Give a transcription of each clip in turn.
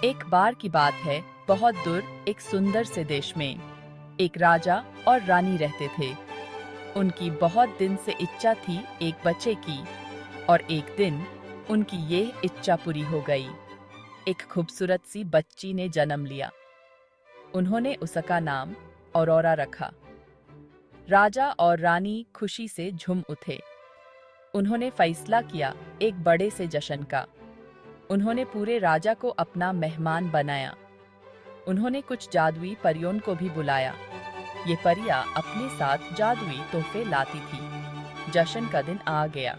एक बार की बात है, बहुत दूर एक सुंदर से देश में एक राजा और रानी रहते थे। उनकी बहुत दिन से इच्छा थी एक बच्चे की, और एक दिन उनकी ये इच्छा पूरी हो गई। एक खूबसूरत सी बच्ची ने जन्म लिया। उन्होंने उसका नाम औरोरा रखा। राजा और रानी खुशी से झूम उठे। उन्होंने फैसला किया एक बड़े से जश्न का। उन्होंने पूरे राजा को अपना मेहमान बनाया। उन्होंने कुछ जादुई परियों को भी बुलाया। ये परियां अपने साथ जादुई तोहफे लाती थी। जश्न का दिन आ गया।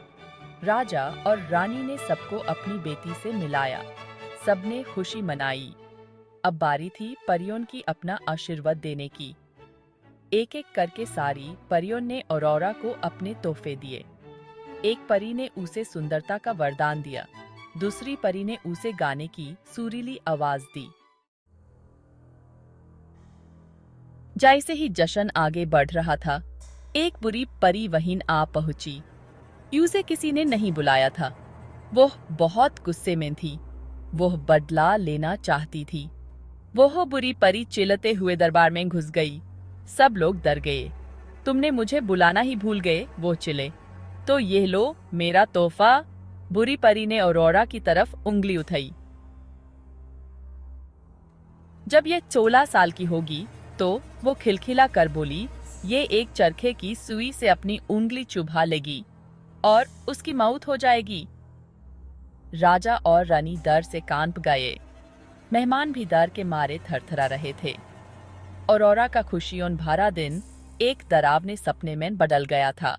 राजा और रानी ने सबको अपनी बेटी से मिलाया। सबने खुशी मनाई। अब बारी थी परियों की अपना आशीर्वाद देने की। एक एक करके सारी परियों ने औरोरा को अपने तोहफे दिए। एक परी ने उसे सुंदरता का वरदान दिया। दूसरी परी ने उसे गाने की सुरीली आवाज दी। जैसे ही जश्न आगे बढ़ रहा था, एक बुरी परी वहीं आ पहुंची। उसे किसी ने नहीं बुलाया था। वो बहुत गुस्से में थी। वो बदला लेना चाहती थी। वो बुरी परी चिल्लाते हुए दरबार में घुस गई। सब लोग डर गए। तुमने मुझे बुलाना ही भूल गए, वो चिल्ले। तो ये लो मेरा तोहफा। बुरी परी ने औरोरा की तरफ उंगली उठाई। जब ये 16 साल की होगी तो वो खिलखिला कर बोली, ये एक चरखे की सुई से अपनी उंगली चुभा लेगी और उसकी मौत हो जाएगी। राजा और रानी डर से कांप गए। मेहमान भी डर के मारे थरथरा रहे थे। औरोरा का खुशियों भरा दिन एक डरावने सपने में बदल गया था।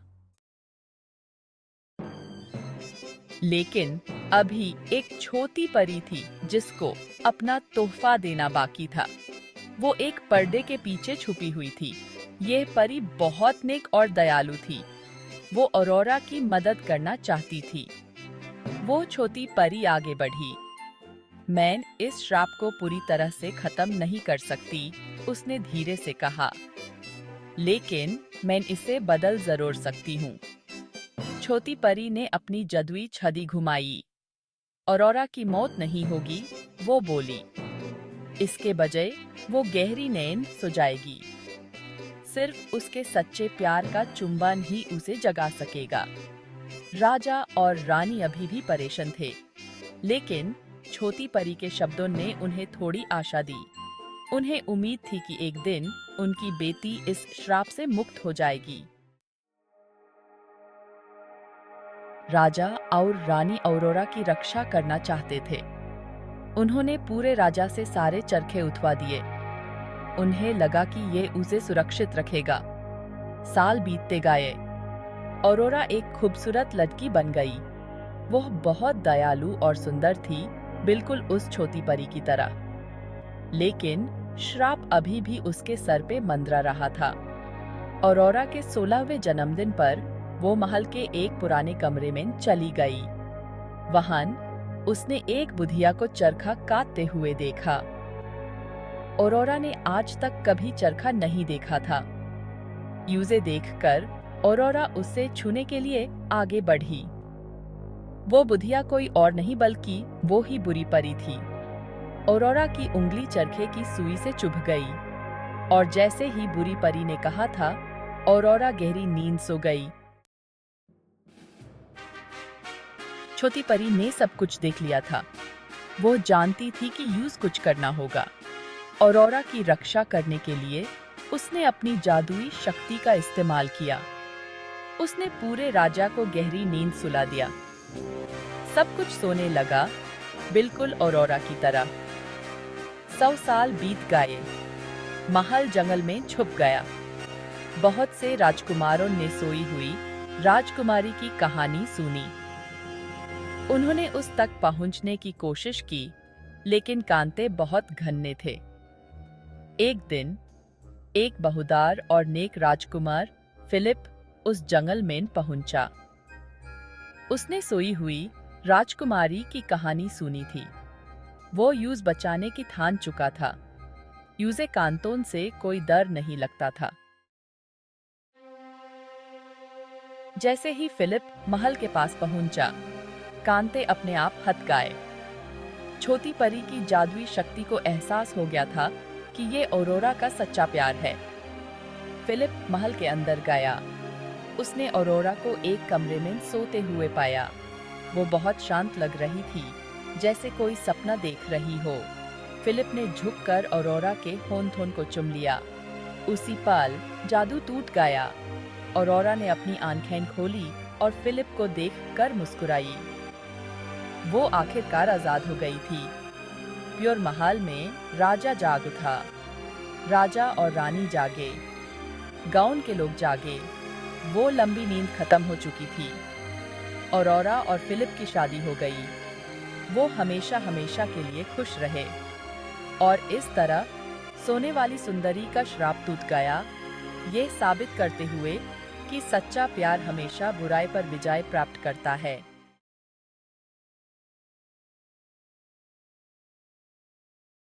लेकिन अभी एक छोटी परी थी जिसको अपना तोहफा देना बाकी था। वो एक पर्दे के पीछे छुपी हुई थी। यह परी बहुत नेक और दयालु थी। वो औरोरा की मदद करना चाहती थी। वो छोटी परी आगे बढ़ी। मैं इस श्राप को पूरी तरह से खत्म नहीं कर सकती, उसने धीरे से कहा, लेकिन मैं इसे बदल जरूर सकती हूँ। छोटी परी ने अपनी जादुई छड़ी घुमाई। औरोरा की मौत नहीं होगी, वो बोली। इसके बजाय वो गहरी नींद सो जाएगी। सिर्फ उसके सच्चे प्यार का चुंबन ही उसे जगा सकेगा। राजा और रानी अभी भी परेशान थे, लेकिन छोटी परी के शब्दों ने उन्हें थोड़ी आशा दी। उन्हें उम्मीद थी कि एक दिन उनकी बेटी इस श्राप से मुक्त हो जाएगी। राजा और रानी औरोरा की रक्षा करना चाहते थे। उन्होंने पूरे राजा से सारे चरखे उठवा दिए। उन्हें लगा कि ये उसे सुरक्षित रखेगा। साल बीतते गए। औरोरा एक खूबसूरत लड़की बन गई। वह बहुत दयालु और सुंदर थी, बिल्कुल उस छोटी परी की तरह। लेकिन श्राप अभी भी उसके सर पे मंडरा रहा था। औरोरा के 16वें जन्मदिन पर वो महल के एक पुराने कमरे में चली गई। वहां उसने एक बुधिया को चरखा काटते हुए देखा। औरोरा ने आज तक कभी चरखा नहीं देखा था। उसे देखकर औरोरा उससे छूने के लिए आगे बढ़ी। वो बुधिया कोई और नहीं बल्कि वो ही बुरी परी थी। औरोरा की उंगली चरखे की सुई से चुभ गई, और जैसे ही बुरी परी ने कहा था, औरोरा गहरी नींद सो गई। छोटी परी ने सब कुछ देख लिया था। वो जानती थी कि यूज कुछ करना होगा। औरोरा की रक्षा करने के लिए उसने अपनी जादुई शक्ति का इस्तेमाल किया। उसने पूरे राजा को गहरी नींद सुला दिया। सब कुछ सोने लगा, बिल्कुल औरोरा की तरह। 100 साल बीत गए। महल जंगल में छुप गया। बहुत से राजकुमारों ने सोई हुई राजकुमारी की कहानी सुनी। उन्होंने उस तक पहुंचने की कोशिश की, लेकिन कांटे बहुत घने थे। एक दिन एक बहुदार और नेक राजकुमार फिलिप उस जंगल में पहुंचा। उसने सोई हुई राजकुमारी की कहानी सुनी थी। वो यूज बचाने की ठान चुका था। यूजे कांटों से कोई डर नहीं लगता था। जैसे ही फिलिप महल के पास पहुंचा, कांटे अपने आप हट गए। छोटी परी की जादुई शक्ति को एहसास हो गया था कि ये औरोरा का सच्चा प्यार है। फिलिप महल के अंदर गया। उसने औरोरा को एक कमरे में सोते हुए पाया। वो बहुत शांत लग रही थी, जैसे कोई सपना देख रही हो। फिलिप ने झुककर औरोरा के होंठ को चूम लिया। उसी पल जादू टूट गया। औरोरा ने अपनी आंखें खोली और फिलिप को देखकर मुस्कुराई। वो आखिरकार आजाद हो गई थी। प्योर महल में राजा जाग उठा। राजा और रानी जागे। गांव के लोग जागे। वो लंबी नींद खत्म हो चुकी थी। औरोरा और फिलिप की शादी हो गई। वो हमेशा हमेशा के लिए खुश रहे। और इस तरह सोने वाली सुंदरी का श्राप टूट गया, ये साबित करते हुए कि सच्चा प्यार हमेशा बुराई पर विजय प्राप्त करता है।